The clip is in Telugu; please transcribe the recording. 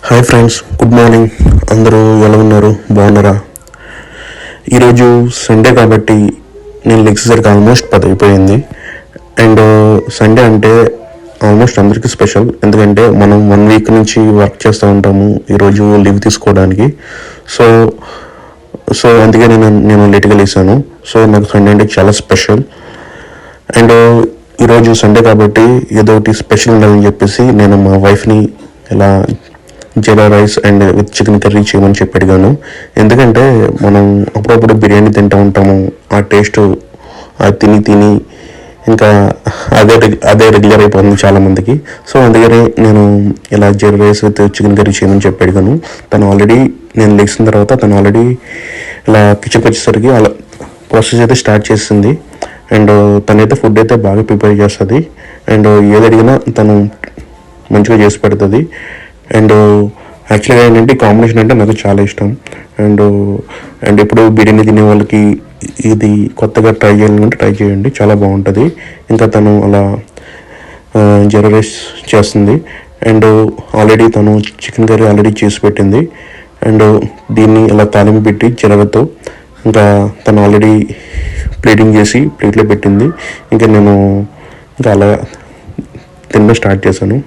Hi friends, good morning. అందరూ ఎలా ఉన్నారు? బాగున్నారా? ఈరోజు సండే కాబట్టి నేను లెక్సేసరికి ఆల్మోస్ట్ 10 అయిపోయింది. అండ్ సండే అంటే ఆల్మోస్ట్ అందరికీ స్పెషల్, ఎందుకంటే మనం 1 వీక్ నుంచి వర్క్ చేస్తూ ఉంటాము ఈరోజు లీవ్ తీసుకోవడానికి. సో సో అందుకే నేను లేట్గా లేసాను. సో నాకు సండే అంటే చాలా స్పెషల్. అండ్ ఈరోజు సండే కాబట్టి ఏదో ఒకటి స్పెషల్ ఉండాలని చెప్పేసి నేను మా వైఫ్ని ఇలా jeera rice and with chicken curry చేయమని చెప్పి అడిగాను. ఎందుకంటే మనం అప్పుడప్పుడు బిర్యానీ తింటూ ఉంటాము, ఆ టేస్ట్ అది తిని తిని ఇంకా అదే రెగ్యులర్ అయిపోతుంది చాలామందికి. సో అందుకని నేను ఇలా jeera rice with chicken curry చేయమని చెప్పి అడిగాను. నేను లేచిన తర్వాత తను ఆల్రెడీ ఇలా కిచెన్కి వచ్చేసరికి అలా ప్రాసెస్ అయితే స్టార్ట్ చేసింది. అండ్ తనైతే ఫుడ్ అయితే బాగా ప్రిపేర్ చేస్తుంది. అండ్ ఏది అడిగినా తను మంచిగా చేసి పెడుతుంది. అండ్ యాక్చువల్గా ఏంటంటే కాంబినేషన్ అంటే నాకు చాలా ఇష్టం. అండ్ ఇప్పుడు బిర్యానీ తినే వాళ్ళకి ఇది కొత్తగా ట్రై చేయాలంటే ట్రై చేయండి, చాలా బాగుంటుంది. ఇంకా తను అలా జీరా రైస్ చేస్తుంది. అండ్ ఆల్రెడీ తను చికెన్ కర్రీ ఆల్రెడీ చేసి పెట్టింది. అండ్ దీన్ని ఇలా తాలింపు పెట్టి జీలతో ఇంకా తను ఆల్రెడీ ప్లేటింగ్ చేసి ప్లేట్లో పెట్టింది. ఇంకా నేను ఇంకా అలా తినడం స్టార్ట్ చేశాను.